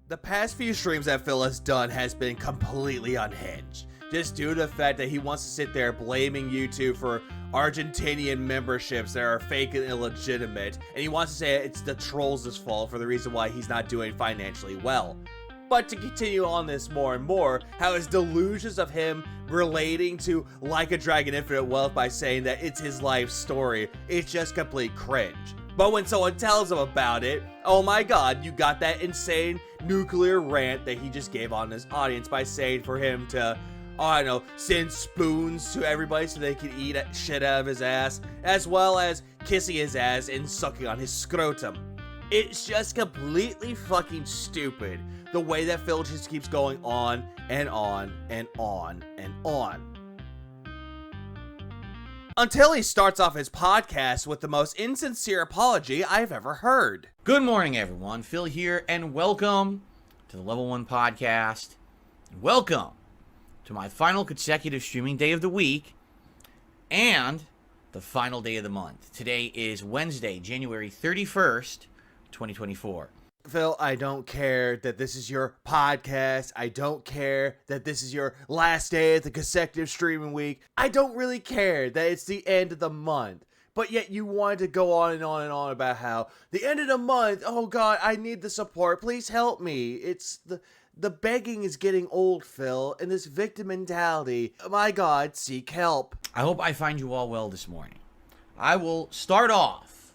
The past few streams that Phil has done has been completely unhinged. Just due to the fact that he wants to sit there blaming YouTube for Argentinian memberships that are fake and illegitimate, and he wants to say it's the trolls' fault for the reason why he's not doing financially well. But to continue on this more and more, how his delusions of him relating to Like a Dragon Infinite Wealth by saying that it's his life story, it's just complete cringe. But when someone tells him about it, oh my god, you got that insane nuclear rant that he just gave on his audience by saying for him to, oh, I don't know, send spoons to everybody so they can eat shit out of his ass, as well as kissing his ass and sucking on his scrotum. It's just completely fucking stupid the way that Phil just keeps going on and on and on and on. Until he starts off his podcast with the most insincere apology I've ever heard. Good morning, everyone. Phil here, and welcome to the Level 1 Podcast. Welcome to my final consecutive streaming day of the week and the final day of the month. Today is Wednesday, January 31st, 2024. Phil, I don't care that this is your podcast. I don't care that this is your last day of the consecutive streaming week. I don't really care that it's the end of the month. But yet you wanted to go on and on and on about how the end of the month, oh God, I need the support. Please help me. It's the begging is getting old, Phil, and this victim mentality. My God, seek help. I hope I find you all well this morning. I will start off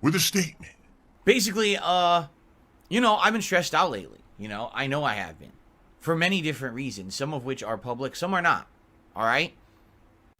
with a statement. Basically, I've been stressed out lately. I know I have been. For many different reasons, some of which are public, some are not. All right?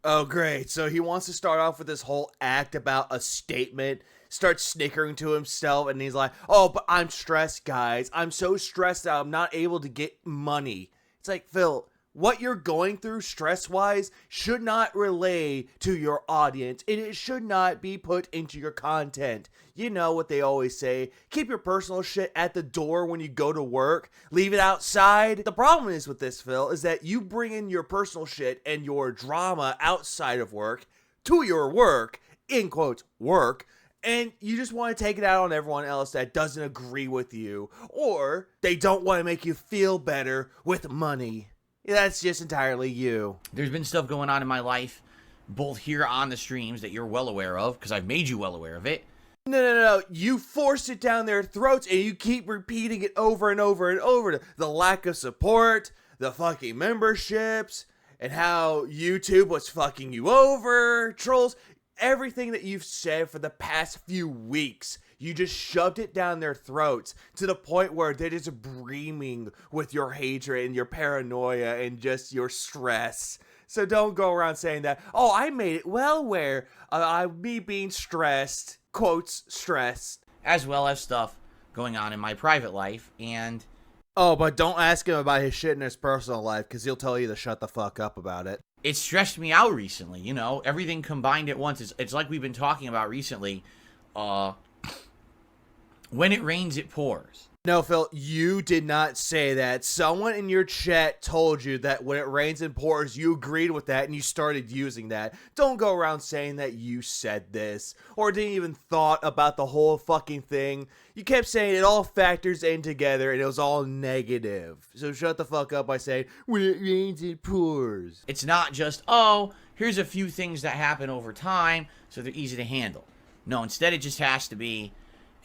Oh, great. So he wants to start off with this whole act about a statement, starts snickering to himself, and he's like, oh, but I'm stressed, guys. I'm so stressed out, I'm not able to get money. It's like, Phil, what you're going through stress-wise should not relay to your audience, and it should not be put into your content. You know what they always say, keep your personal shit at the door when you go to work, leave it outside. The problem is with this, Phil, is that you bring in your personal shit and your drama outside of work to your work, in quotes, work, and you just want to take it out on everyone else that doesn't agree with you, or they don't want to make you feel better with money. That's just entirely you. There's been stuff going on in my life, both here on the streams that you're well aware of, because I've made you well aware of it. No. You forced it down their throats, and you keep repeating it over and over and over. The lack of support, the fucking memberships, and how YouTube was fucking you over, trolls. Everything that you've said for the past few weeks, you just shoved it down their throats to the point where they're just breaming with your hatred and your paranoia and just your stress. So don't go around saying that, oh, I made it well aware me being stressed, quotes, stressed. As well as stuff going on in my private life, and... Oh, but don't ask him about his shit in his personal life, because he'll tell you to shut the fuck up about it. It stressed me out recently, everything combined at once. It's like we've been talking about recently, when it rains, it pours. No, Phil, you did not say that. Someone in your chat told you that when it rains and pours, you agreed with that and you started using that. Don't go around saying that you said this or didn't even thought about the whole fucking thing. You kept saying it all factors in together and it was all negative. So shut the fuck up by saying, when it rains, it pours. It's not just, oh, here's a few things that happen over time, so they're easy to handle. No, instead it just has to be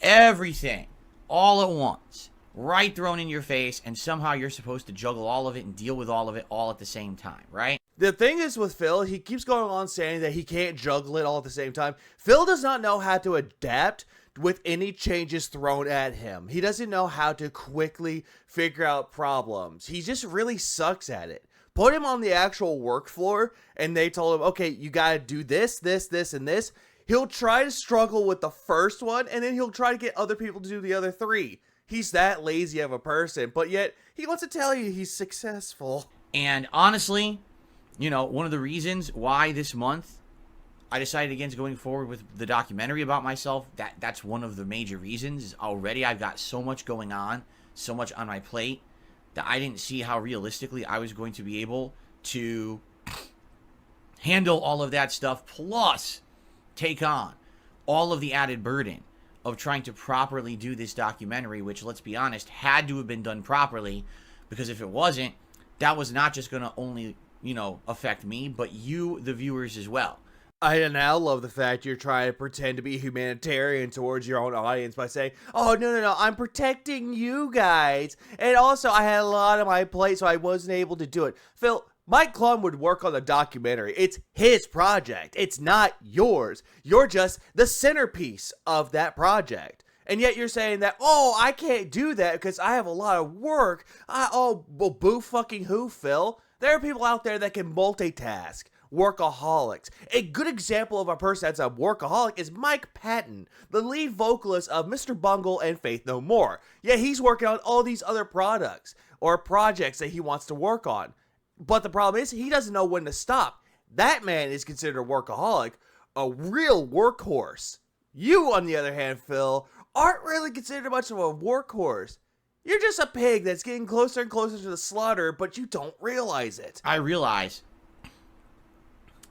everything. All at once, right thrown in your face, and somehow you're supposed to juggle all of it and deal with all of it all at the same time, right? The thing is with Phil, he keeps going on saying that he can't juggle it all at the same time. Phil does not know how to adapt with any changes thrown at him. He doesn't know how to quickly figure out problems. He just really sucks at it. Put him on the actual work floor, and they told him, okay, you gotta do this, and this. He'll try to struggle with the first one, and then he'll try to get other people to do the other three. He's that lazy of a person, but yet he wants to tell you he's successful. And honestly, one of the reasons why this month I decided against going forward with the documentary about myself, that's one of the major reasons, is already I've got so much going on, so much on my plate, that I didn't see how realistically I was going to be able to handle all of that stuff, plus take on all of the added burden of trying to properly do this documentary, which, let's be honest, had to have been done properly, because if it wasn't, that was not just going to only, affect me, but you, the viewers, as well. I now love the fact you're trying to pretend to be humanitarian towards your own audience by saying, oh, no, I'm protecting you guys. And also, I had a lot on my plate, so I wasn't able to do it. Phil, Mike Clum would work on the documentary. It's his project. It's not yours. You're just the centerpiece of that project. And yet you're saying that, oh, I can't do that because I have a lot of work. Well, boo fucking who, Phil? There are people out there that can multitask. Workaholics. A good example of a person that's a workaholic is Mike Patton, the lead vocalist of Mr. Bungle and Faith No More. Yeah, he's working on all these other products or projects that he wants to work on. But the problem is he doesn't know when to stop. That man is considered a workaholic, a real workhorse. You, on the other hand, Phil, aren't really considered much of a workhorse. You're just a pig that's getting closer and closer to the slaughter, but you don't realize it. I realize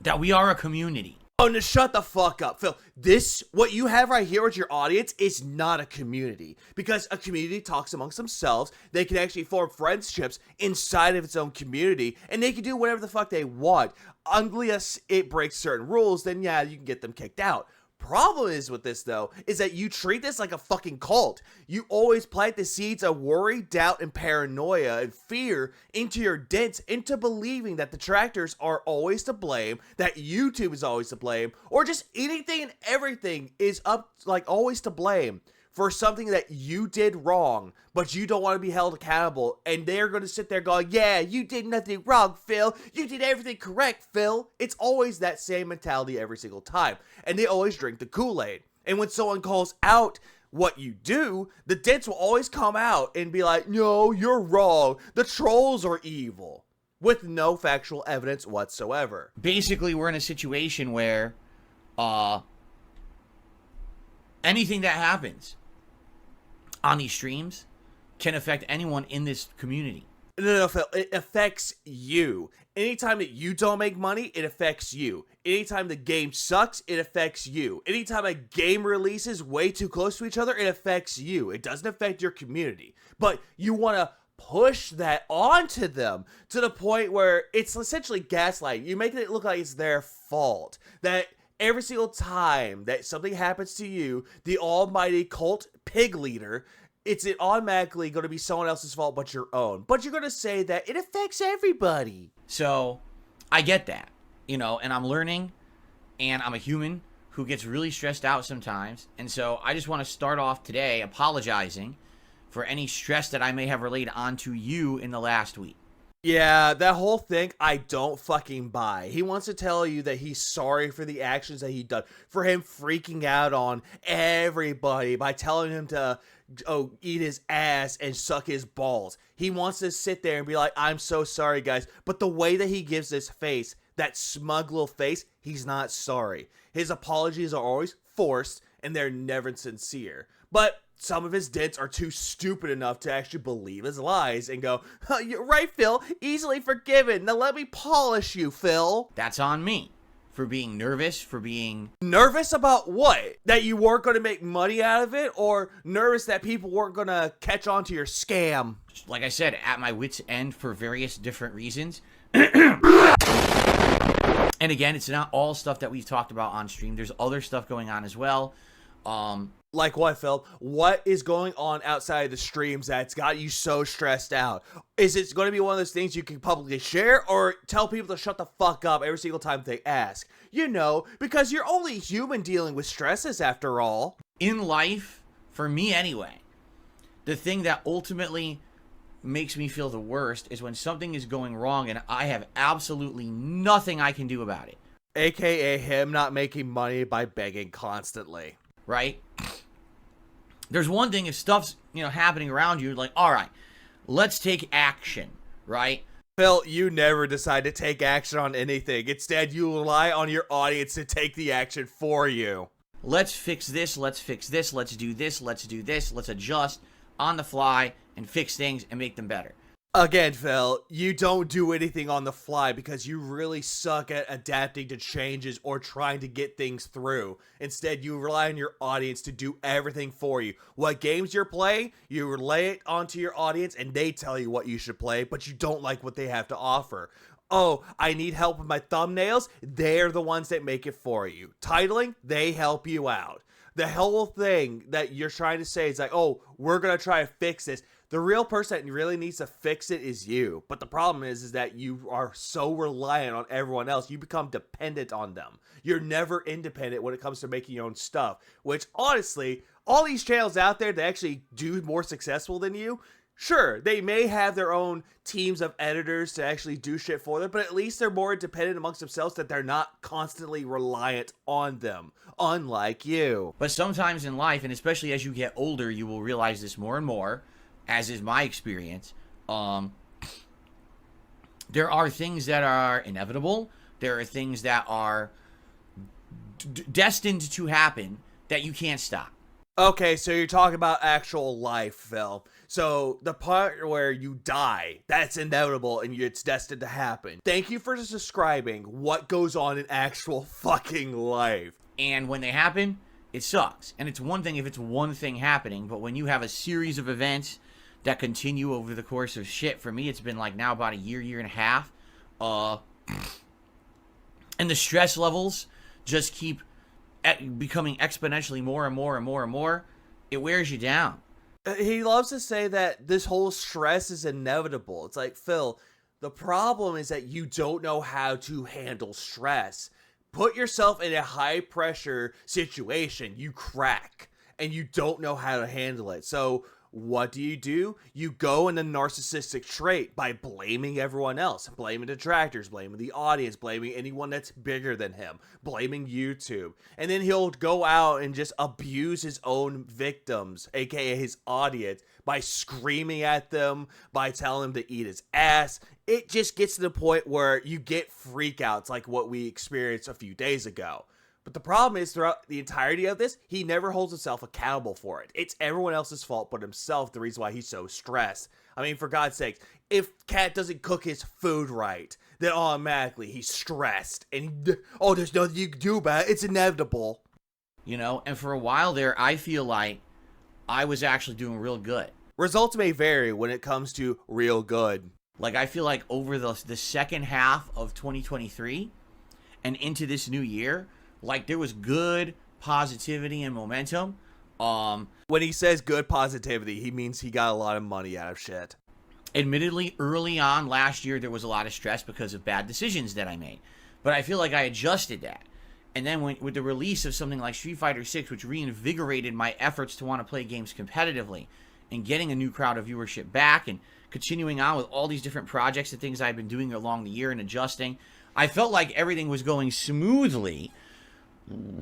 that we are a community. Oh, no, shut the fuck up, Phil. What you have right here with your audience is not a community. Because a community talks amongst themselves. They can actually form friendships inside of its own community. And they can do whatever the fuck they want. Unless it breaks certain rules, then yeah, you can get them kicked out. Problem is with this, though, is that you treat this like a fucking cult. You always plant the seeds of worry, doubt, and paranoia and fear into your dents, into believing that detractors are always to blame, that YouTube is always to blame, or just anything and everything is always to blame for something that you did wrong, but you don't want to be held accountable, and they're going to sit there going, yeah, you did nothing wrong, Phil. You did everything correct, Phil. It's always that same mentality every single time, and they always drink the Kool-Aid. And when someone calls out what you do, the dents will always come out and be like, no, you're wrong. The trolls are evil, with no factual evidence whatsoever. Basically, we're in a situation where anything that happens on these streams can affect anyone in this community. No, Phil, it affects you. Anytime that you don't make money, it affects you. Anytime the game sucks, it affects you. Anytime a game releases way too close to each other, it affects you. It doesn't affect your community. But you want to push that onto them to the point where it's essentially gaslighting. You're making it look like it's their fault. That every single time that something happens to you, the almighty cult pig leader, it's automatically going to be someone else's fault but your own. But you're going to say that it affects everybody. So, I get that, and I'm learning, and I'm a human who gets really stressed out sometimes. And so, I just want to start off today apologizing for any stress that I may have relayed onto you in the last week. Yeah, that whole thing, I don't fucking buy. He wants to tell you that he's sorry for the actions that he done, for him freaking out on everybody by telling him to eat his ass and suck his balls. He wants to sit there and be like, I'm so sorry, guys. But the way that he gives this face, that smug little face, he's not sorry. His apologies are always forced and they're never sincere. But some of his dents are too stupid enough to actually believe his lies and go, oh, you're right, Phil, easily forgiven. Now let me polish you, Phil. That's on me for being nervous, for being... Nervous about what? That you weren't going to make money out of it? Or nervous that people weren't going to catch on to your scam? Like I said, at my wit's end for various different reasons. And again, it's not all stuff that we've talked about on stream. There's other stuff going on as well. Like what, Phil? What is going on outside the streams that's got you so stressed out? Is it going to be one of those things you can publicly share or tell people to shut the fuck up every single time they ask? Because you're only human dealing with stresses after all. In life, for me anyway, the thing that ultimately makes me feel the worst is when something is going wrong and I have absolutely nothing I can do about it. AKA him not making money by begging constantly. Right? There's one thing if stuff's, happening around you, like, all right, let's take action, right? Phil, you never decide to take action on anything. Instead, you rely on your audience to take the action for you. Let's fix this, let's fix this, let's do this, let's do this, let's adjust on the fly and fix things and make them better. Again, Phil, you don't do anything on the fly because you really suck at adapting to changes or trying to get things through. Instead, you rely on your audience to do everything for you. What games you're playing, you relay it onto your audience and they tell you what you should play, but you don't like what they have to offer. Oh, I need help with my thumbnails. They're the ones that make it for you. Titling, they help you out. The whole thing that you're trying to say is like, oh, we're going to try to fix this. The real person that really needs to fix it is you. But the problem is that you are so reliant on everyone else. You become dependent on them. You're never independent when it comes to making your own stuff. Which, honestly, all these channels out there that actually do more successful than you, sure, they may have their own teams of editors to actually do shit for them, but at least they're more independent amongst themselves that they're not constantly reliant on them, unlike you. But sometimes in life, and especially as you get older, you will realize this more and more, as is my experience. There are things that are inevitable. There are things that are destined to happen that you can't stop. Okay, so you're talking about actual life, Phil. So the part where you die, that's inevitable and it's destined to happen. Thank you for describing what goes on in actual fucking life. And when they happen, it sucks. And it's one thing if it's one thing happening, but when you have a series of events that continue over the course of shit, for me, it's been like now about a year and a half. And the stress levels just keep becoming exponentially more and more and more and more. It wears you down. He loves to say that this whole stress is inevitable. It's like, Phil, the problem is that you don't know how to handle stress. Put yourself in a high pressure situation, you crack, and you don't know how to handle it. So what do? You go in the narcissistic trait by blaming everyone else, blaming detractors, blaming the audience, blaming anyone that's bigger than him, blaming YouTube. And then he'll go out and just abuse his own victims, aka his audience, by screaming at them, by telling them to eat his ass. It just gets to the point where you get freakouts like what we experienced a few days ago. But the problem is, throughout the entirety of this, he never holds himself accountable for it. It's everyone else's fault but himself, the reason why he's so stressed. I mean, for God's sakes, if Cat doesn't cook his food right, then automatically he's stressed. And, oh, there's nothing you can do about it. It's inevitable. You know, and for a while there, I feel like I was actually doing real good. Results may vary when it comes to real good. Like, I feel like over the second half of 2023 and into this new year, like, there was good positivity and momentum. When he says good positivity, he means he got a lot of money out of shit. Admittedly, early on last year, there was a lot of stress because of bad decisions that I made. But I feel like I adjusted that. And then with the release of something like Street Fighter 6, which reinvigorated my efforts to want to play games competitively and getting a new crowd of viewership back and continuing on with all these different projects and things I've been doing along the year and adjusting, I felt like everything was going smoothly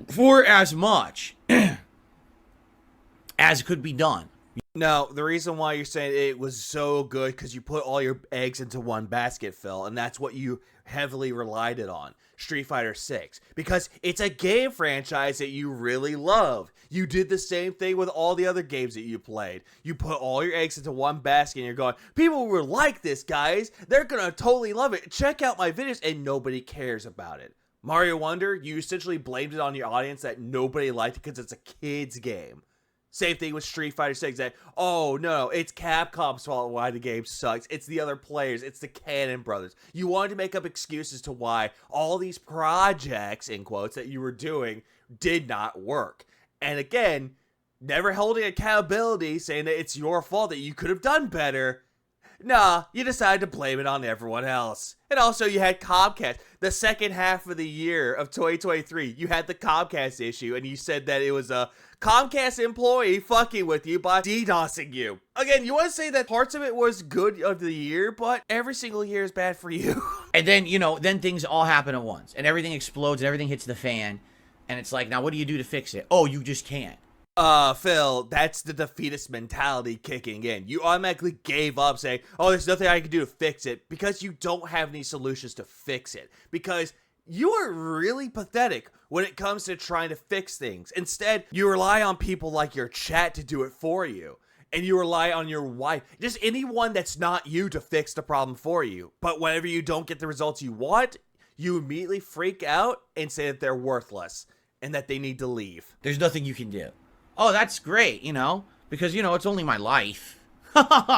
for as much as could be done. No, the reason why you're saying it was so good because you put all your eggs into one basket, Phil, and that's what you heavily relied it on. Street Fighter 6, because it's a game franchise that you really love. You did the same thing with all the other games that you played. You put all your eggs into one basket and you're going, people will like this, guys. They're gonna totally love it. Check out my videos, and nobody cares about it. Mario Wonder, you essentially blamed it on your audience that nobody liked it because it's a kid's game. Same thing with Street Fighter 6, that, oh no, it's Capcom's fault why the game sucks. It's the other players, it's the Cannon Brothers. You wanted to make up excuses to why all these projects, in quotes, that you were doing did not work. And again, never holding accountability, saying that it's your fault, that you could have done better. Nah, you decided to blame it on everyone else. And also, you had Comcast. The second half of the year of 2023, you had the Comcast issue, and you said that it was a Comcast employee fucking with you by DDoSing you. Again, you want to say that parts of it was good of the year, but every single year is bad for you. And then, you know, then things all happen at once, and everything explodes, and everything hits the fan, and it's like, now what do you do to fix it? Oh, you just can't. Phil, that's the defeatist mentality kicking in. You automatically gave up saying, oh, there's nothing I can do to fix it, because you don't have any solutions to fix it. Because you are really pathetic when it comes to trying to fix things. Instead, you rely on people like your chat to do it for you. and you rely on your wife, just anyone that's not you to fix the problem for you. But whenever you don't get the results you want, you immediately freak out and say that they're worthless and that they need to leave. There's nothing you can do. Oh, that's great, because, it's only my life.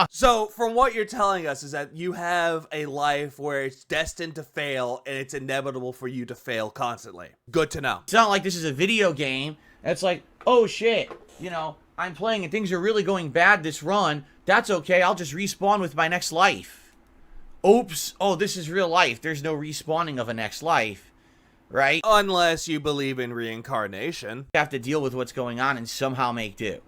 So, from what you're telling us is that you have a life where it's destined to fail and it's inevitable for you to fail constantly. Good to know. It's not like this is a video game. It's like, oh shit, I'm playing and things are really going bad this run. That's okay. I'll just respawn with my next life. Oops. Oh, this is real life. There's no respawning of a next life, right? Unless you believe in reincarnation. You have to deal with what's going on and somehow make do.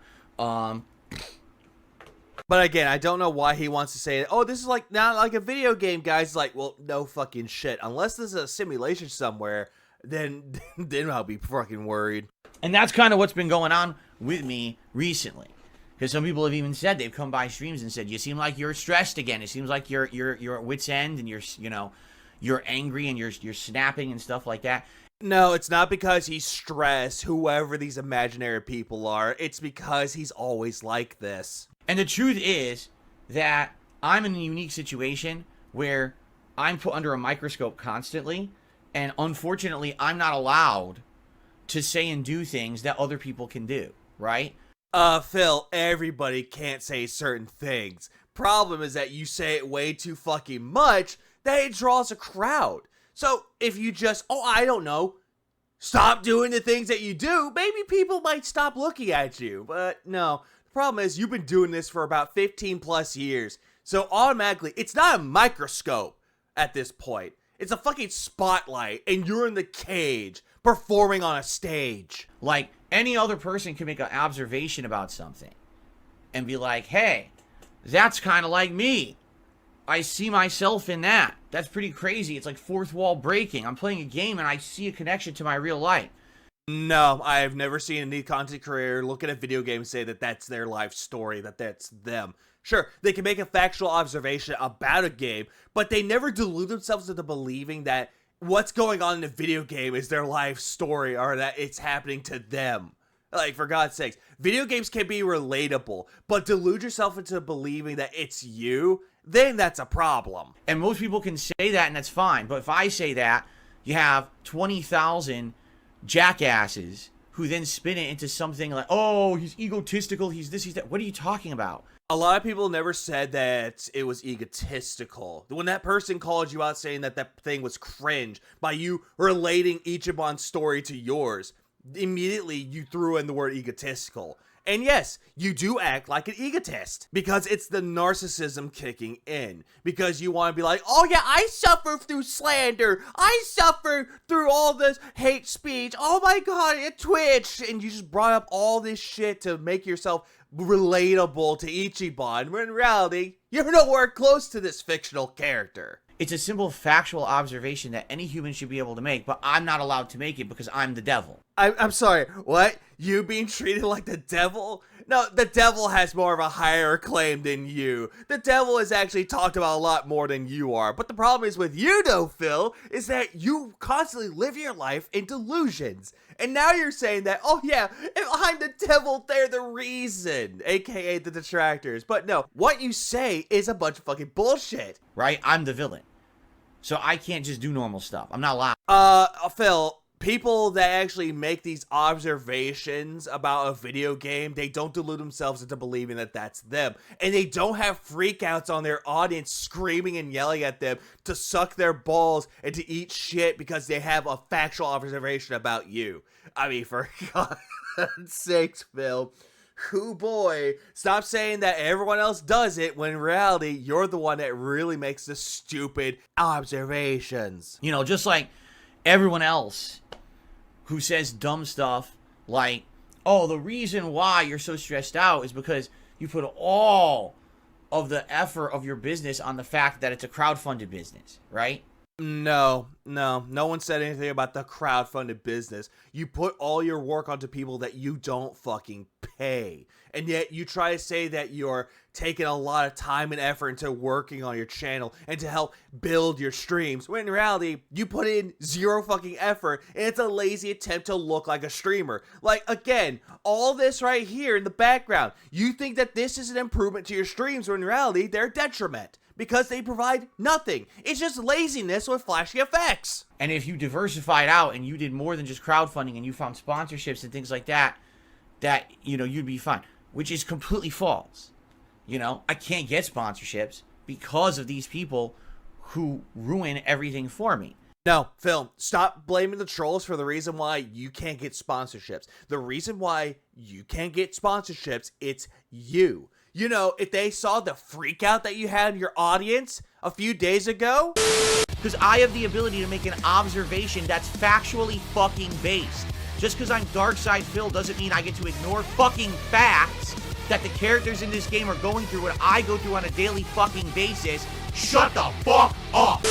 But again, I don't know why he wants to say, oh, this is like not like a video game, guys. Like, well, no fucking shit. Unless there's a simulation somewhere, then I'll be fucking worried. And that's kind of what's been going on with me recently. Because some people have even said, they've come by streams and said, you seem like you're stressed again. It seems like you're at wit's end and you're angry and you're snapping and stuff like that. No, it's not because he's stressed, whoever these imaginary people are. It's because he's always like this. And the truth is that I'm in a unique situation where I'm put under a microscope constantly. And unfortunately, I'm not allowed to say and do things that other people can do, right? Phil, everybody can't say certain things. Problem is that you say it way too fucking much that it draws a crowd. So if you just, I don't know, stop doing the things that you do, maybe people might stop looking at you. But no, the problem is you've been doing this for about 15 plus years. So automatically, it's not a microscope at this point. It's a fucking spotlight and you're in the cage performing on a stage. Like any other person can make an observation about something and be like, hey, that's kind of like me. I see myself in that. That's pretty crazy. It's like fourth wall breaking. I'm playing a game and I see a connection to my real life. No, I've never seen any content creator look at a video game and say that that's their life story, that that's them. Sure, they can make a factual observation about a game, but they never delude themselves into believing that what's going on in a video game is their life story or that it's happening to them. Like, for God's sakes, video games can be relatable, but delude yourself into believing that it's you, then that's a problem. And most people can say that and that's fine. But if I say that, you have 20,000 jackasses who then spin it into something like, oh, he's egotistical, he's this, he's that. What are you talking about? A lot of people never said that it was egotistical. When that person called you out saying that that thing was cringe by you relating Ichiban's story to yours, immediately you threw in the word egotistical. And yes, you do act like an egotist because it's the narcissism kicking in. Because you want to be like, oh yeah, I suffer through slander. I suffer through all this hate speech. Oh my god, it Twitch. And you just brought up all this shit to make yourself relatable to Ichiban. When in reality, you're nowhere close to this fictional character. It's a simple factual observation that any human should be able to make, but I'm not allowed to make it because I'm the devil. I'm sorry, what? You being treated like the devil? No, the devil has more of a higher claim than you. The devil is actually talked about a lot more than you are. But the problem is with you though, Phil, is that you constantly live your life in delusions. And now you're saying that, oh yeah, if I'm the devil, they're the reason, aka the detractors. But no, what you say is a bunch of fucking bullshit. Right? I'm the villain. So I can't just do normal stuff. I'm not allowed. Phil, people that actually make these observations about a video game, they don't delude themselves into believing that that's them. And they don't have freakouts on their audience screaming and yelling at them to suck their balls and to eat shit because they have a factual observation about you. I mean, for God's sakes, Phil. Whoo boy, stop saying that everyone else does it when in reality, you're the one that really makes the stupid observations. You know, just like everyone else who says dumb stuff like, oh, the reason why you're so stressed out is because you put all of the effort of your business on the fact that it's a crowdfunded business, right? No one said anything about the crowdfunded business. You put all your work onto people that you don't fucking pay. And yet you try to say that you're taking a lot of time and effort into working on your channel and to help build your streams, when in reality, you put in zero fucking effort and it's a lazy attempt to look like a streamer. Like, again, all this right here in the background, you think that this is an improvement to your streams, when in reality, they're a detriment. Because they provide nothing. It's just laziness with flashy effects. And if you diversified out and you did more than just crowdfunding and you found sponsorships and things like that, you'd be fine. Which is completely false. I can't get sponsorships because of these people who ruin everything for me. No, Phil, stop blaming the trolls for the reason why you can't get sponsorships. The reason why you can't get sponsorships, it's you. If they saw the freak out that you had in your audience a few days ago. Because I have the ability to make an observation that's factually fucking based. Just because I'm Darkside Phil doesn't mean I get to ignore fucking facts that the characters in this game are going through what I go through on a daily fucking basis. Shut the fuck up!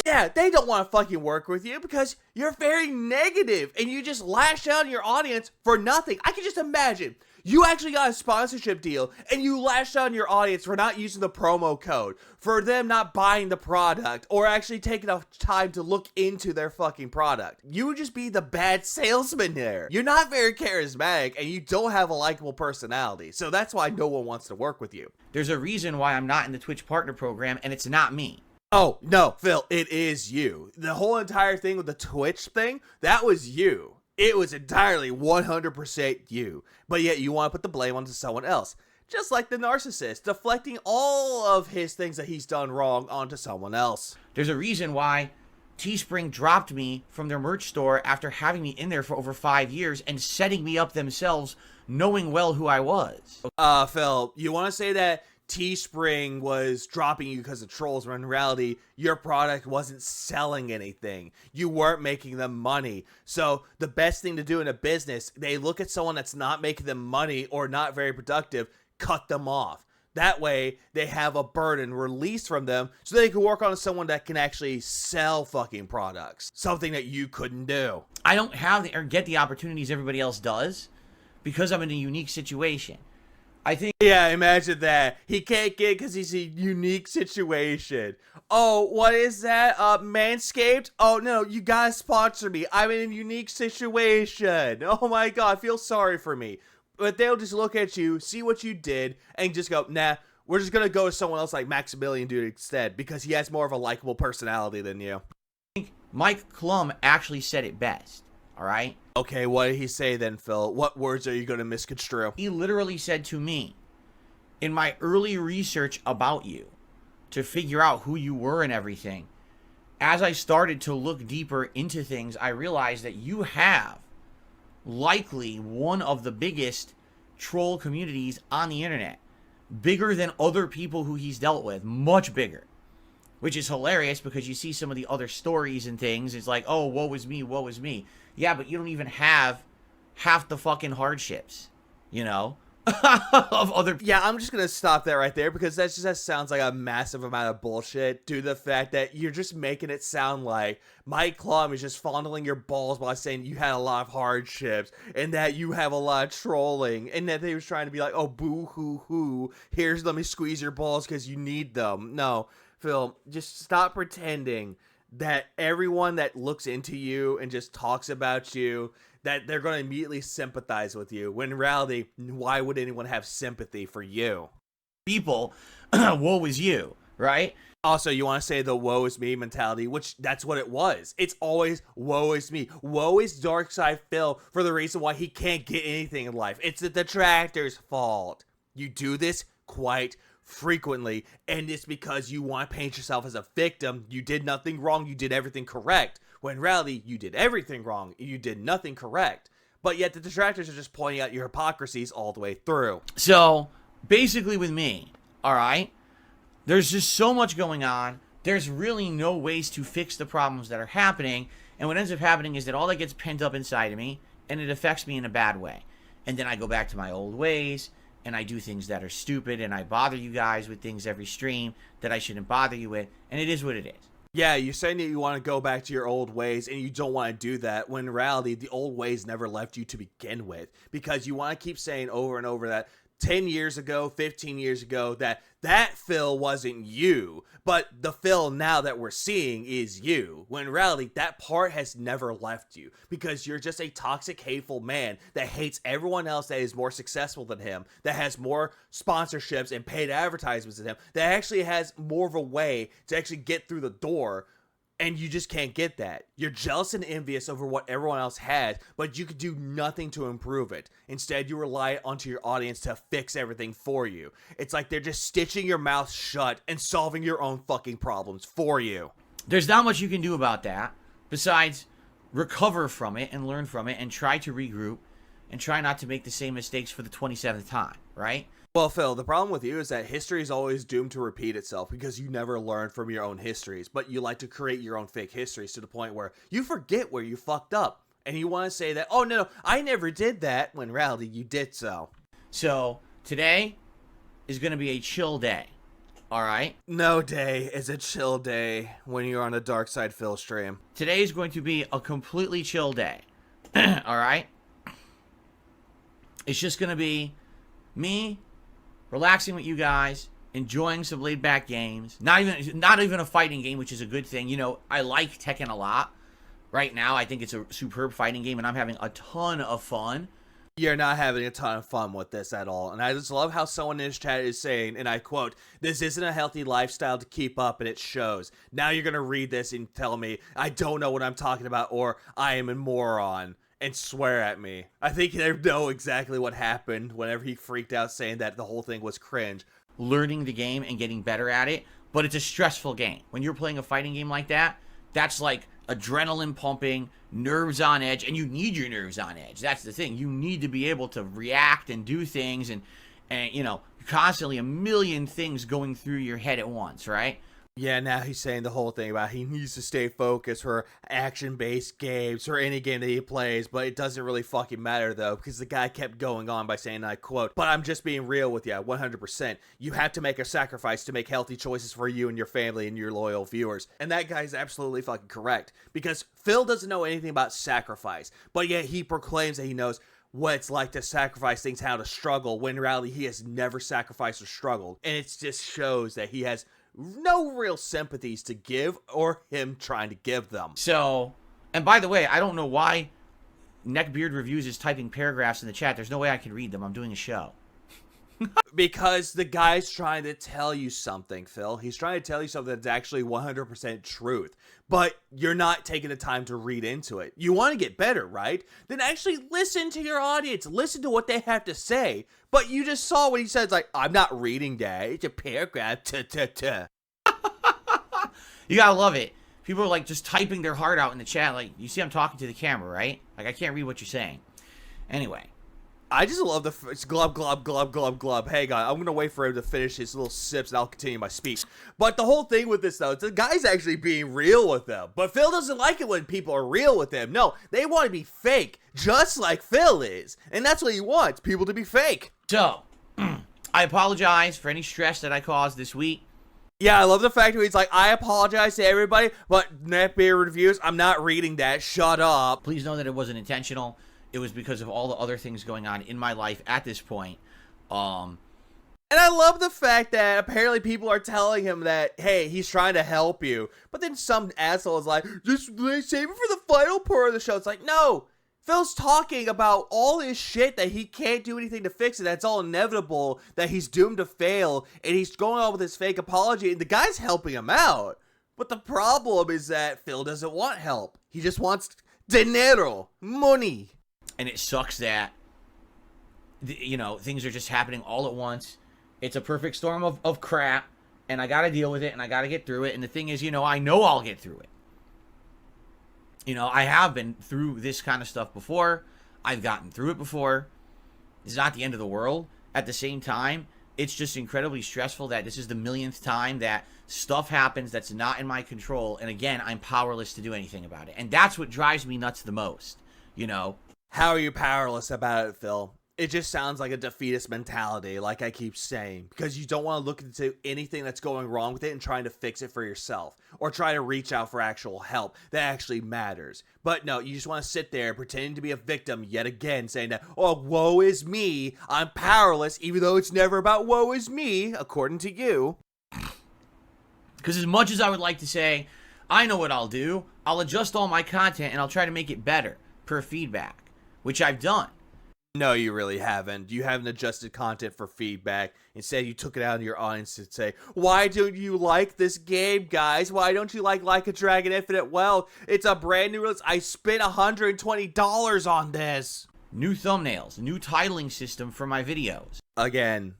Yeah, they don't want to fucking work with you because you're very negative and you just lash out on your audience for nothing. I can just imagine. You actually got a sponsorship deal and you lashed out on your audience for not using the promo code, for them not buying the product, or actually taking enough time to look into their fucking product. You would just be the bad salesman there. You're not very charismatic and you don't have a likable personality, so that's why no one wants to work with you. There's a reason why I'm not in the Twitch partner program, and it's not me. Oh, no, Phil, it is you. The whole entire thing with the Twitch thing, that was you. It was entirely 100% you, but yet you want to put the blame onto someone else. Just like the narcissist, deflecting all of his things that he's done wrong onto someone else. There's a reason why Teespring dropped me from their merch store after having me in there for over 5 years and setting me up themselves, knowing well who I was. Phil, you want to say that Teespring was dropping you because of trolls, when in reality, your product wasn't selling anything. You weren't making them money. So the best thing to do in a business, they look at someone that's not making them money or not very productive, cut them off. That way, they have a burden released from them so they can work on someone that can actually sell fucking products. Something that you couldn't do. I don't have or get the opportunities everybody else does because I'm in a unique situation. I think... Yeah, imagine that. He can't get because he's a unique situation. Oh, what is that? Manscaped? Oh, no, you gotta sponsor me. I'm in a unique situation. Oh my god, feel sorry for me. But they'll just look at you, see what you did, and just go, nah, we're just gonna go to someone else like Maximilian Dude instead, because he has more of a likable personality than you. I think Mike Clum actually said it best, alright? Okay, what did he say then, Phil? What words are you gonna misconstrue? He literally said to me, in my early research about you, to figure out who you were and everything, as I started to look deeper into things, I realized that you have likely one of the biggest troll communities on the internet. Bigger than other people who he's dealt with. Much bigger. Which is hilarious because you see some of the other stories and things. It's like, oh, woe is me, woe is me. Yeah, but you don't even have half the fucking hardships, you know, of other people. Yeah, I'm just gonna stop that right there because that sounds like a massive amount of bullshit due to the fact that you're just making it sound like Mike Clum is just fondling your balls by saying you had a lot of hardships and that you have a lot of trolling and that they was trying to be like, oh, boo hoo hoo, here's, let me squeeze your balls because you need them. No, Phil, just stop pretending that everyone that looks into you and just talks about you, that they're going to immediately sympathize with you, when in reality, why would anyone have sympathy for you? People, woe is you, right? Also, you want to say the woe is me mentality, which that's what it was. It's always woe is me. Woe is Darkside Phil for the reason why he can't get anything in life. It's the Detractor's fault. You do this quite frequently, and it's because you want to paint yourself as a victim. You did nothing wrong, you did everything correct, when in reality you did everything wrong, you did nothing correct, but yet the detractors are just pointing out your hypocrisies all the way through. So basically with me, all right, there's just so much going on. There's really no ways to fix the problems that are happening, and what ends up happening is that all that gets pent up inside of me, and it affects me in a bad way, and then I go back to my old ways, and I do things that are stupid, and I bother you guys with things every stream that I shouldn't bother you with, and it is what it is. Yeah, you're saying that you want to go back to your old ways and you don't want to do that, when in reality, the old ways never left you to begin with. Because you want to keep saying over and over that 10 years ago, 15 years ago, that Phil wasn't you, but the Phil now that we're seeing is you. When in reality, that part has never left you, because you're just a toxic, hateful man that hates everyone else that is more successful than him, that has more sponsorships and paid advertisements than him, that actually has more of a way to actually get through the door. And you just can't get that. You're jealous and envious over what everyone else has, but you could do nothing to improve it. Instead, you rely onto your audience to fix everything for you. It's like they're just stitching your mouth shut and solving your own fucking problems for you. There's not much you can do about that besides recover from it and learn from it and try to regroup and try not to make the same mistakes for the 27th time, right? Well, Phil, the problem with you is that history is always doomed to repeat itself because you never learn from your own histories, but you like to create your own fake histories to the point where you forget where you fucked up. And you want to say that, oh, no, I never did that, when in reality, you did so. So, today is going to be a chill day, all right? No day is a chill day when you're on a Dark Side Phil stream. Today is going to be a completely chill day, all right? It's just going to be me relaxing with you guys, enjoying some laid-back games. Not even a fighting game, which is a good thing. You know, I like Tekken a lot. Right now, I think it's a superb fighting game, and I'm having a ton of fun. You're not having a ton of fun with this at all. And I just love how someone in this chat is saying, and I quote, "This isn't a healthy lifestyle to keep up, and it shows." Now you're going to read this and tell me I don't know what I'm talking about, or I am a moron, and swear at me. I think they know exactly what happened whenever he freaked out saying that the whole thing was cringe. Learning the game and getting better at it, but it's a stressful game. When you're playing a fighting game like that, that's like adrenaline pumping, nerves on edge, and you need your nerves on edge. That's the thing. You need to be able to react and do things, and you know, constantly a million things going through your head at once, right? Yeah, now he's saying the whole thing about he needs to stay focused for action-based games or any game that he plays, but it doesn't really fucking matter, though, because the guy kept going on by saying, I quote, "But I'm just being real with you, 100%. You have to make a sacrifice to make healthy choices for you and your family and your loyal viewers." And that guy's absolutely fucking correct, because Phil doesn't know anything about sacrifice, but yet he proclaims that he knows what it's like to sacrifice things, how to struggle, when in reality he has never sacrificed or struggled. And it just shows that he has no real sympathies to give, or him trying to give them. So, and by the way, I don't know why Neckbeard Reviews is typing paragraphs in the chat. There's no way I can read them. I'm doing a show. Because the guy's trying to tell you something, Phil. He's trying to tell you something that's actually 100% truth. But you're not taking the time to read into it. You want to get better, right? Then actually listen to your audience. Listen to what they have to say. But you just saw what he said. It's like, I'm not reading that. It's a paragraph. You gotta love it. People are like just typing their heart out in the chat. Like, you see I'm talking to the camera, right? Like, I can't read what you're saying. Anyway. I just love the glub, glub, glub, glub, glub. Hey, guy, I'm going to wait for him to finish his little sips, and I'll continue my speech. But the whole thing with this, though, it's the guy's actually being real with them. But Phil doesn't like it when people are real with him. No, they want to be fake, just like Phil is. And that's what he wants, people to be fake. So, I apologize for any stress that I caused this week. Yeah, I love the fact that he's like, I apologize to everybody, but Neckbeard Reviews, I'm not reading that. Shut up. Please know that it wasn't intentional. It was because of all the other things going on in my life at this point. And I love the fact that apparently people are telling him that, hey, he's trying to help you. But then some asshole is like, just save it for the final part of the show. It's like, no. Phil's talking about all this shit that he can't do anything to fix it. That's all inevitable, that he's doomed to fail. And he's going on with his fake apology. And the guy's helping him out. But the problem is that Phil doesn't want help. He just wants dinero, money. And it sucks that, you know, things are just happening all at once. It's a perfect storm of crap, and I got to deal with it, and I got to get through it. And the thing is, you know I'll get through it. You know, I have been through this kind of stuff before. I've gotten through it before. It's not the end of the world. At the same time, it's just incredibly stressful that this is the millionth time that stuff happens that's not in my control. And again, I'm powerless to do anything about it. And that's what drives me nuts the most, you know. How are you powerless about it, Phil? It just sounds like a defeatist mentality, like I keep saying, because you don't want to look into anything that's going wrong with it and trying to fix it for yourself, or try to reach out for actual help that actually matters. But no, you just want to sit there pretending to be a victim yet again, saying that, oh, woe is me, I'm powerless, even though it's never about woe is me, according to you. Because as much as I would like to say, I know what I'll do, I'll adjust all my content and I'll try to make it better per feedback, which I've done. No, you really haven't. You haven't adjusted content for feedback. Instead, you took it out of your audience to say, why don't you like this game, guys? Why don't you like a Dragon Infinite Wealth? It's a brand new release. I spent $120 on this. New thumbnails, new titling system for my videos. Again,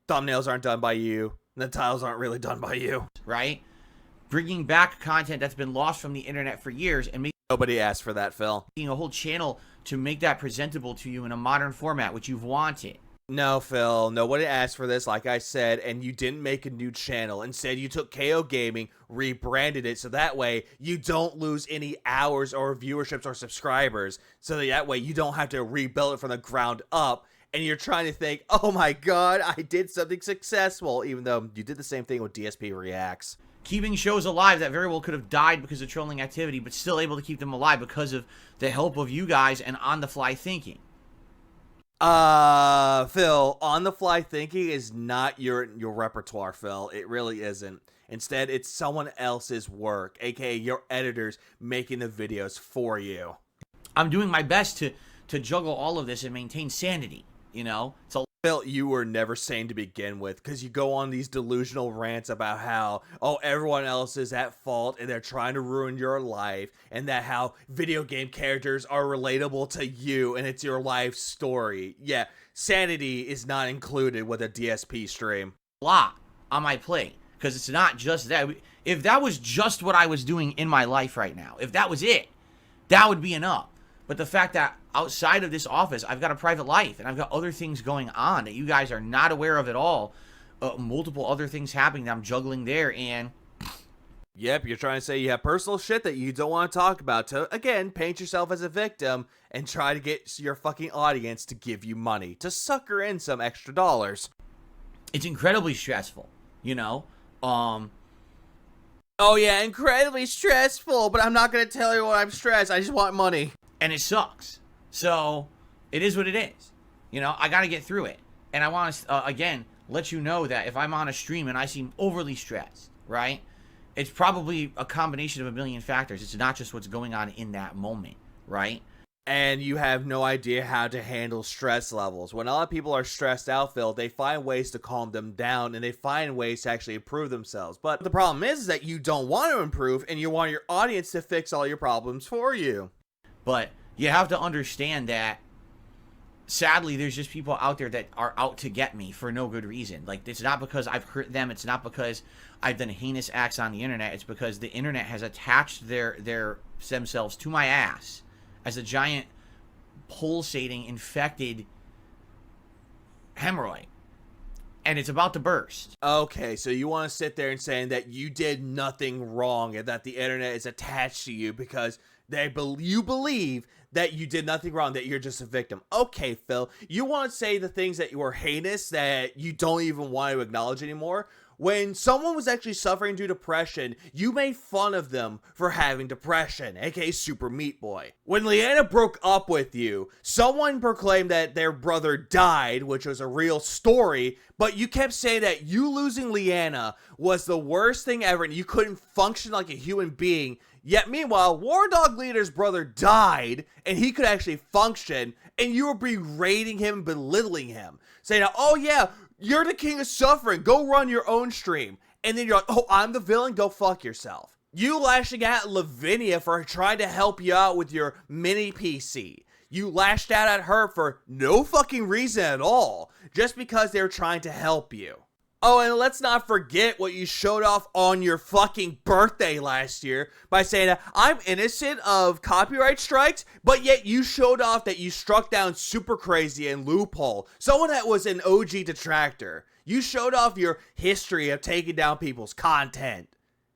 thumbnails aren't done by you. The titles aren't really done by you. Right? Bringing back content that's been lost from the internet for years and Nobody asked for that, Phil. making a whole channel to make that presentable to you in a modern format, which you've wanted. No, Phil, nobody asked for this, like I said, and you didn't make a new channel. Instead, you took KO Gaming, rebranded it, so that way you don't lose any hours or viewerships or subscribers, so that way you don't have to rebuild it from the ground up, and you're trying to think, oh my god, I did something successful, even though you did the same thing with DSP Reacts. Keeping shows alive that very well could have died because of trolling activity, but still able to keep them alive because of the help of you guys and on-the-fly thinking. Phil, on-the-fly thinking is not your repertoire, Phil. It really isn't. Instead, it's someone else's work, aka your editors making the videos for you. I'm doing my best to juggle all of this and maintain sanity, you know? It's a Phil, you were never sane to begin with, because you go on these delusional rants about how, oh, everyone else is at fault and they're trying to ruin your life, and that how video game characters are relatable to you and it's your life story. Yeah, sanity is not included with a DSP stream. lot on my plate, because it's not just that. If that was just what I was doing in my life right now, if that was it, that would be enough. But the fact that outside of this office, I've got a private life and I've got other things going on that you guys are not aware of at all. Multiple other things happening that I'm juggling there, and Yep, you're trying to say you have personal shit that you don't want to talk about to, again, paint yourself as a victim and try to get your fucking audience to give you money, to sucker in some extra dollars. it's incredibly stressful, you know? Oh yeah, incredibly stressful, but I'm not going to tell you when I'm stressed. I just want money. And it sucks. So it is what it is. You know, I got to get through it. And I want to, again, let you know that if I'm on a stream and I seem overly stressed, right? It's probably a combination of a million factors. It's not just what's going on in that moment, right? And you have no idea how to handle stress levels. When a lot of people are stressed out, Phil, they find ways to calm them down and they find ways to actually improve themselves. But the problem is that you don't want to improve and you want your audience to fix all your problems for you. But you have to understand that, sadly, there's just people out there that are out to get me for no good reason. Like, it's not because I've hurt them. It's not because I've done heinous acts on the internet. It's because the internet has attached themselves to my ass as a giant pulsating infected hemorrhoid, and it's about to burst. Okay, so you want to sit there and saying that you did nothing wrong and that the internet is attached to you because you believe that you did nothing wrong, that you're just a victim. Okay, Phil, you want to say the things that were heinous that you don't even want to acknowledge anymore? When someone was actually suffering due to depression, you made fun of them for having depression, aka Super Meat Boy. When Leanna broke up with you, someone proclaimed that their brother died, which was a real story, but you kept saying that you losing Leanna was the worst thing ever and you couldn't function like a human being. Yet meanwhile, War Dog Leader's brother died and he could actually function, and you were berating him, belittling him, saying, oh yeah, you're the king of suffering, go run your own stream. And then you're like, oh, I'm the villain, go fuck yourself. You lashing out at Lavinia for trying to help you out with your mini PC. You lashed out at her for no fucking reason at all, just because they were trying to help you. Oh, and let's not forget what you showed off on your fucking birthday last year by saying that I'm innocent of copyright strikes, but yet you showed off that you struck down Super Crazy and Loophole, someone that was an OG detractor. You showed off your history of taking down people's content.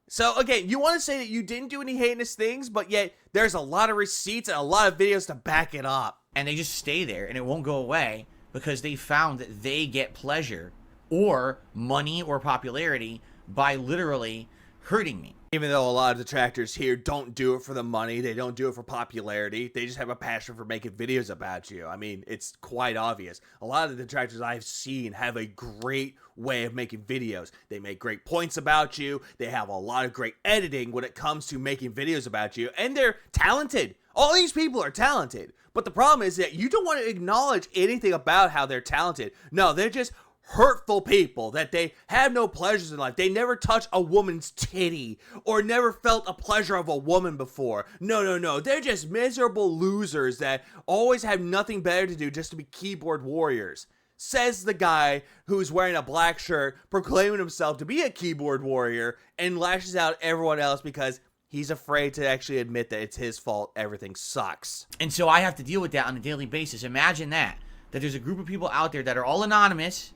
So again, you want to say that you didn't do any heinous things, but yet there's a lot of receipts and a lot of videos to back it up. And they just stay there and it won't go away because they found that they get pleasure or money or popularity by literally hurting me. Even though a lot of detractors here don't do it for the money, they don't do it for popularity, they just have a passion for making videos about you. I mean, it's quite obvious. A lot of the detractors I've seen have a great way of making videos. They make great points about you, they have a lot of great editing when it comes to making videos about you, and they're talented. All these people are talented. But the problem is that you don't want to acknowledge anything about how they're talented. No, they're just hurtful people, that they have no pleasures in life. They never touch a woman's titty or never felt a pleasure of a woman before. No. They're just miserable losers that always have nothing better to do just to be keyboard warriors. Says the guy who's wearing a black shirt, proclaiming himself to be a keyboard warrior, and lashes out at everyone else because he's afraid to actually admit that it's his fault. Everything sucks. And so I have to deal with that on a daily basis. Imagine that there's a group of people out there that are all anonymous,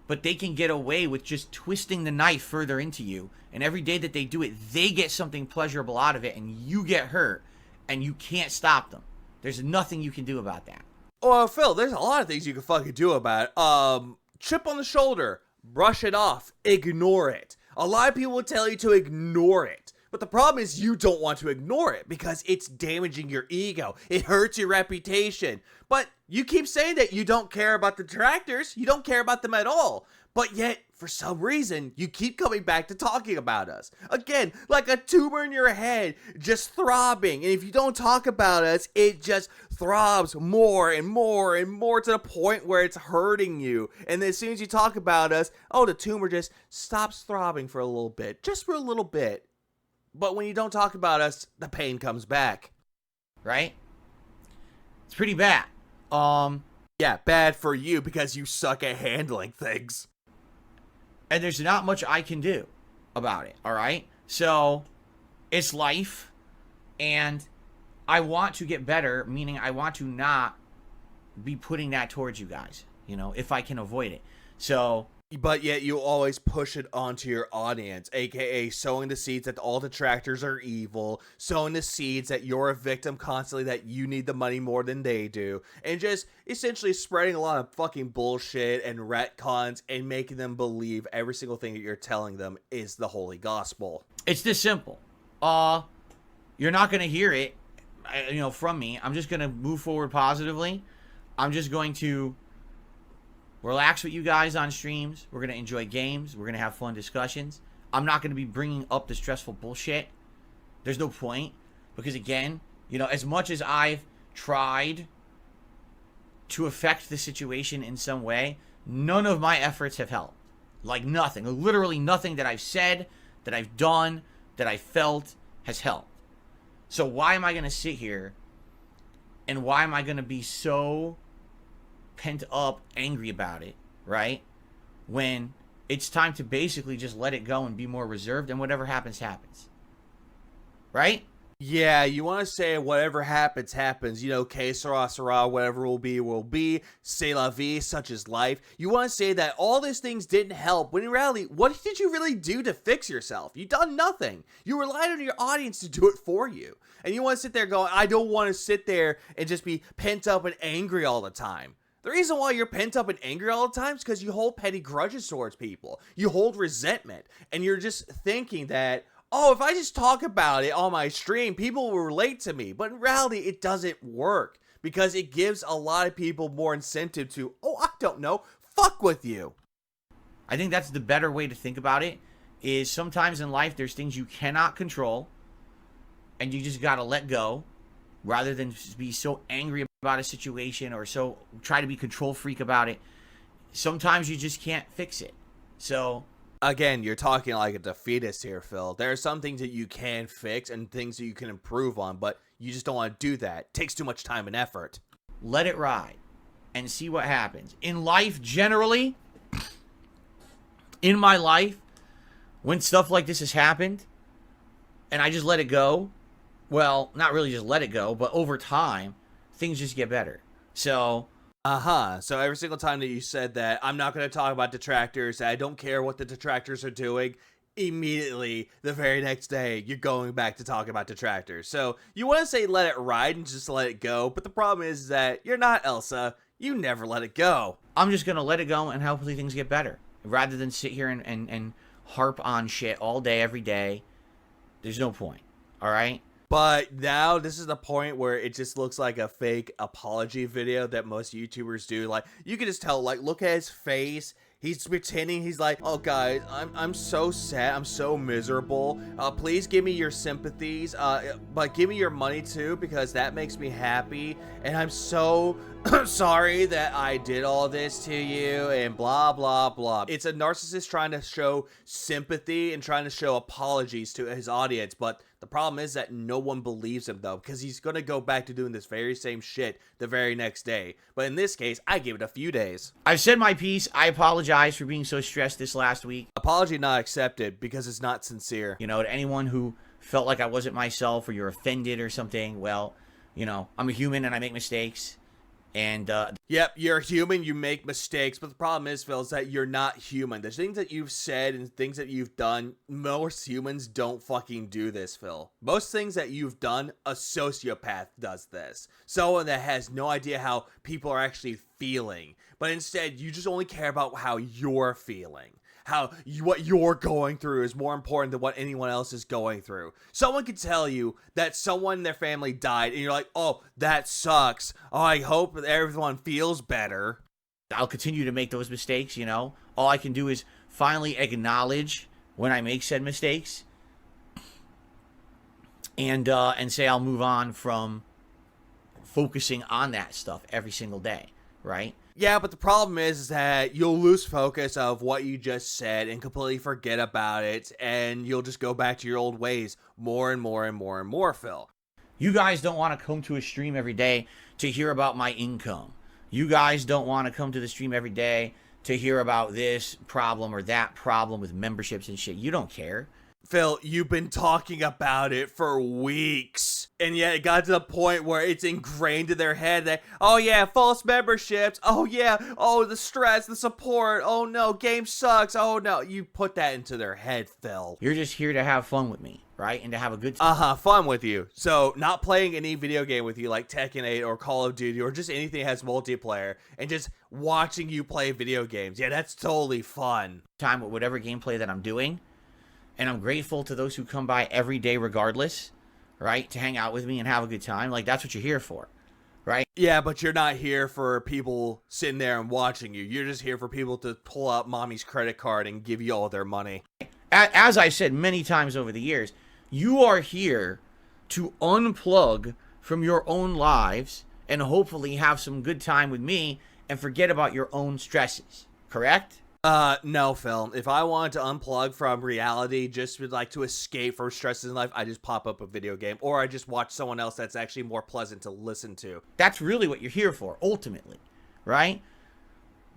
but they can get away with just twisting the knife further into you. And every day that they do it, they get something pleasurable out of it, and you get hurt, and you can't stop them. There's nothing you can do about that. Well, Phil, there's a lot of things you can fucking do about it. Chip on the shoulder, brush it off, ignore it. A lot of people will tell you to ignore it. But the problem is you don't want to ignore it because it's damaging your ego. It hurts your reputation. But you keep saying that you don't care about the detractors. You don't care about them at all. But yet, for some reason, you keep coming back to talking about us. Again, like a tumor in your head, just throbbing. And if you don't talk about us, it just throbs more and more and more to the point where it's hurting you. And then as soon as you talk about us, oh, the tumor just stops throbbing for a little bit. Just for a little bit. But when you don't talk about us, the pain comes back. Right? It's pretty bad. Yeah, bad for you because you suck at handling things. And there's not much I can do about it, all right? So, it's life, and I want to get better, meaning I want to not be putting that towards you guys, if I can avoid it. So, but yet you always push it onto your audience, aka sowing the seeds that all detractors are evil, sowing the seeds that you're a victim constantly, that you need the money more than they do, and just essentially spreading a lot of fucking bullshit and retcons and making them believe every single thing that you're telling them is the holy gospel. It's this simple. You're not going to hear it, from me. I'm just going to move forward positively. I'm just going to relax with you guys on streams. We're going to enjoy games. We're going to have fun discussions. I'm not going to be bringing up the stressful bullshit. There's no point. Because again, as much as I've tried to affect the situation in some way, none of my efforts have helped. Like nothing. Literally nothing that I've said, that I've done, that I felt has helped. So why am I going to sit here and why am I going to be so pent up, angry about it, right? When it's time to basically just let it go and be more reserved, and whatever happens, happens. Right? Yeah, you want to say whatever happens, happens. Que sera, sera, whatever will be, c'est la vie, such is life. You want to say that all these things didn't help, when in reality, what did you really do to fix yourself? You've done nothing. You relied on your audience to do it for you. And you want to sit there going, I don't want to sit there and just be pent up and angry all the time. The reason why you're pent up and angry all the time is because you hold petty grudges towards people. You hold resentment. And you're just thinking that, oh, if I just talk about it on my stream, people will relate to me. But in reality, it doesn't work. Because it gives a lot of people more incentive to, fuck with you. I think that's the better way to think about it. Is sometimes in life, there's things you cannot control. And you just gotta let go. Rather than be so angry about a situation or so try to be control freak about it. Sometimes you just can't fix it. So again, you're talking like a defeatist here, Phil. There are some things that you can fix and things that you can improve on, but you just don't want to do that. It takes too much time and effort. Let it ride and see what happens. In life, generally, in my life, when stuff like this has happened and I just let it go, well, not really just let it go, but over time, things just get better. So So every single time that you said that, I'm not going to talk about detractors, I don't care what the detractors are doing, immediately, the very next day, you're going back to talking about detractors. So you want to say let it ride and just let it go, but the problem is that you're not Elsa. You never let it go. I'm just going to let it go and hopefully things get better. Rather than sit here and harp on shit all day, every day. There's no point. All right? But now this is the point where it just looks like a fake apology video that most YouTubers do. Like, you can just tell, like, look at his face. He's pretending, he's like, oh guys, I'm so sad, I'm so miserable. Please give me your sympathies, but give me your money too, because that makes me happy. And I'm so sorry that I did all this to you, and blah, blah, blah. It's a narcissist trying to show sympathy and trying to show apologies to his audience, but the problem is that no one believes him, though, because he's going to go back to doing this very same shit the very next day. But in this case, I give it a few days. I've said my piece. I apologize for being so stressed this last week. Apology not accepted because it's not sincere. You know, to anyone who felt like I wasn't myself or you're offended or something, well, you know, I'm a human and I make mistakes. And, yep, you're human, you make mistakes, but the problem is, Phil, is that you're not human. The things that you've said and things that you've done, most humans don't fucking do this, Phil. Most things that you've done, a sociopath does this. Someone that has no idea how people are actually feeling, but instead, you just only care about how you're feeling. What you're going through is more important than what anyone else is going through. Someone could tell you that someone in their family died, and you're like, oh, that sucks. Oh, I hope that everyone feels better. I'll continue to make those mistakes, you know. All I can do is finally acknowledge when I make said mistakes. And say I'll move on from focusing on that stuff every single day, right? Yeah, but the problem is that you'll lose focus of what you just said and completely forget about it, and you'll just go back to your old ways more and more and more and more, Phil. You guys don't want to come to a stream every day to hear about my income. You guys don't want to come to the stream every day to hear about this problem or that problem with memberships and shit. You don't care. Phil, you've been talking about it for weeks, and yet it got to the point where it's ingrained in their head that, oh yeah, false memberships, oh yeah, oh the stress, the support, oh no, game sucks, oh no. You put that into their head, Phil. You're just here to have fun with me, right? And to have a good time. Fun with you. So, not playing any video game with you like Tekken 8 or Call of Duty or just anything that has multiplayer, and just watching you play video games. Yeah, that's totally fun. Time with whatever gameplay that I'm doing. And I'm grateful to those who come by every day regardless, right? To hang out with me and have a good time. Like, that's what you're here for, right? Yeah, but you're not here for people sitting there and watching you. You're just here for people to pull out mommy's credit card and give you all their money. As I said many times over the years, you are here to unplug from your own lives and hopefully have some good time with me and forget about your own stresses, correct? No, Phil. If I wanted to unplug from reality, just like to escape from stresses in life, I just pop up a video game, or I just watch someone else that's actually more pleasant to listen to. That's really what you're here for, ultimately, right?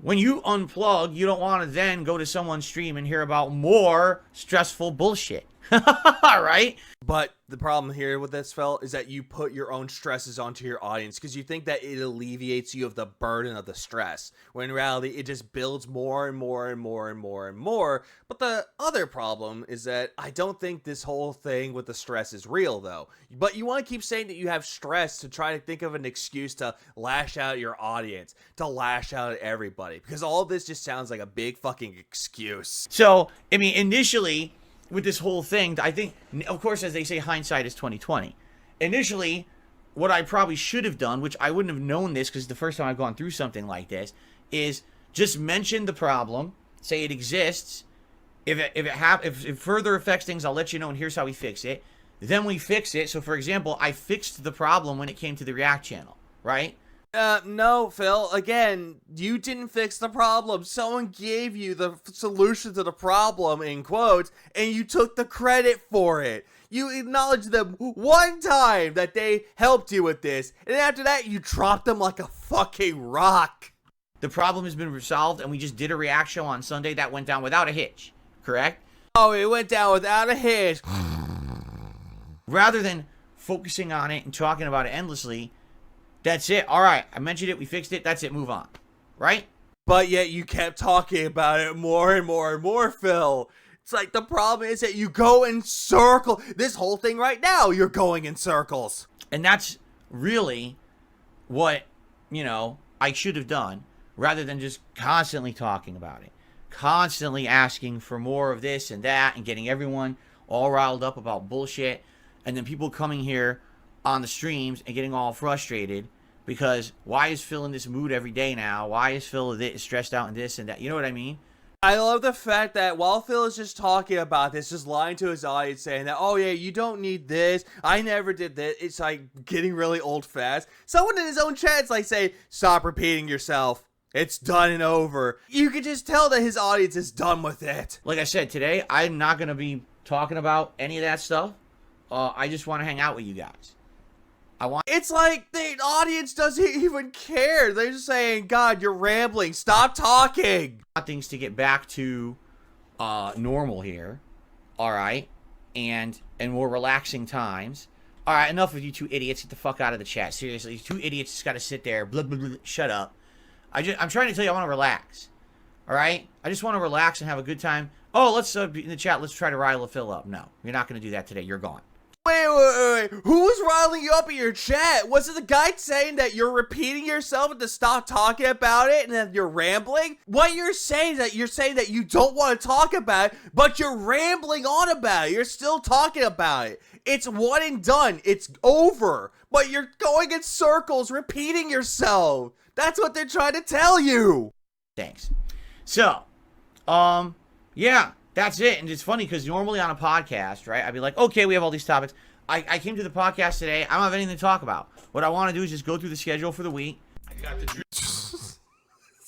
When you unplug, you don't want to then go to someone's stream and hear about more stressful bullshit, right? But the problem here with this, Phil, is that you put your own stresses onto your audience because you think that it alleviates you of the burden of the stress, when in reality, it just builds more and more and more and more and more. But the other problem is that I don't think this whole thing with the stress is real, though. But you want to keep saying that you have stress to try to think of an excuse to lash out at your audience, to lash out at everybody, because all of this just sounds like a big fucking excuse. So, I mean, initially, with this whole thing, I think, of course, as they say, hindsight is 20/20. Initially, what I probably should have done, which I wouldn't have known this because the first time I've gone through something like this, is just mention the problem, say it exists. If it further affects things, I'll let you know, and here's how we fix it. Then we fix it. So, for example, I fixed the problem when it came to the React channel, right? No, Phil. Again, you didn't fix the problem. Someone gave you the solution to the problem, in quotes, and you took the credit for it. You acknowledged them one time that they helped you with this, and after that, you dropped them like a fucking rock. The problem has been resolved, and we just did a React show on Sunday that went down without a hitch, correct? Oh, it went down without a hitch. Rather than focusing on it and talking about it endlessly, that's it. All right, I mentioned it. We fixed it. That's it. Move on. Right? But yet you kept talking about it more and more and more, Phil. It's like the problem is that you go in circles. This whole thing right now, you're going in circles. And that's really what, you know, I should have done, rather than just constantly talking about it, constantly asking for more of this and that, and getting everyone all riled up about bullshit, and then people coming here on the streams and getting all frustrated because why is Phil in this mood every day now? Why is Phil stressed out and this and that? You know what I mean? I love the fact that while Phil is just talking about this, just lying to his audience, saying that, oh yeah, you don't need this, I never did this, it's like getting really old fast. Someone in his own chat's like saying, stop repeating yourself. It's done and over. You can just tell that his audience is done with it. Like I said, today, I'm not going to be talking about any of that stuff. I just want to hang out with you guys. It's like the audience doesn't even care. They're just saying, God, you're rambling. Stop talking. Things to get back to normal here. All right. And more relaxing times. All right, enough of you two idiots. Get the fuck out of the chat. Seriously, you two idiots just got to sit there. Blah, blah, blah. Shut up. I'm trying to tell you I want to relax. All right? I just want to relax and have a good time. Oh, let's in the chat, let's try to rile Phil up. No, you're not going to do that today. You're gone. Wait. Who was riling you up in your chat? Was it the guy saying that you're repeating yourself and to stop talking about it and that you're rambling? What you're saying is that you don't want to talk about it, but you're rambling on about it. You're still talking about it. It's one and done. It's over. But you're going in circles, repeating yourself. That's what they're trying to tell you. Thanks. So, yeah, that's it. And it's funny because normally on a podcast, right, I'd be like, okay, we have all these topics. I came to the podcast today. I don't have anything to talk about. What I want to do is just go through the schedule for the week. I got the It's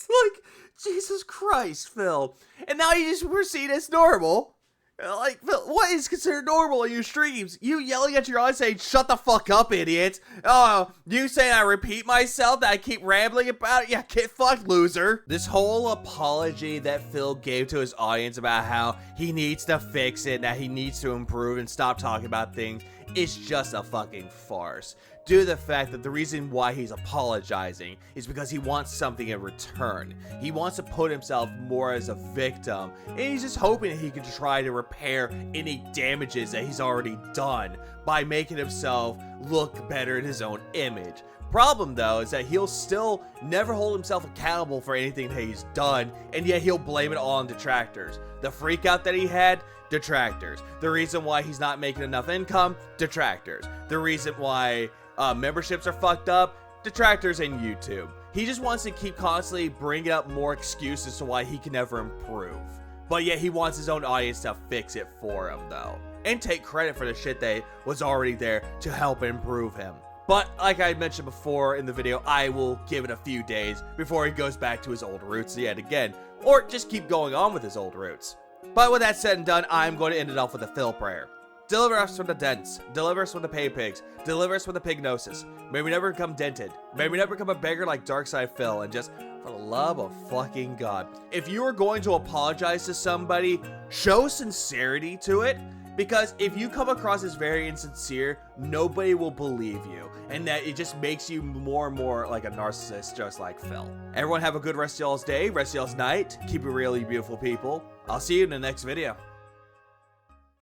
like, Jesus Christ, Phil. And now you just proceed as normal. Like, Phil, what is considered normal in your streams? You yelling at your audience saying, shut the fuck up, idiot. Oh, you saying I repeat myself, that I keep rambling about it? Yeah, get fucked, loser. This whole apology that Phil gave to his audience about how he needs to fix it, that he needs to improve and stop talking about things, is just a fucking farce. Due to the fact that the reason why he's apologizing is because he wants something in return. He wants to put himself more as a victim, and he's just hoping that he can try to repair any damages that he's already done by making himself look better in his own image. Problem though is that he'll still never hold himself accountable for anything that he's done, and yet he'll blame it all on detractors. The freak out that he had, detractors. The reason why he's not making enough income, detractors. The reason why memberships are fucked up, detractors and YouTube. He just wants to keep constantly bringing up more excuses to why he can never improve. But yet he wants his own audience to fix it for him though, and take credit for the shit that was already there to help improve him. But like I mentioned before in the video, I will give it a few days before he goes back to his old roots yet again, or just keep going on with his old roots. But with that said and done, I'm going to end it off with a Phil prayer. Deliver us from the dents. Deliver us from the pay pigs. Deliver us from the pignosis. May we never become dented. May we never become a beggar like Darkside Phil. And just, for the love of fucking God, if you are going to apologize to somebody, show sincerity to it. Because if you come across as very insincere, nobody will believe you. And that it just makes you more and more like a narcissist, just like Phil. Everyone have a good rest of y'all's day, rest of y'all's night. Keep it really beautiful, people. I'll see you in the next video.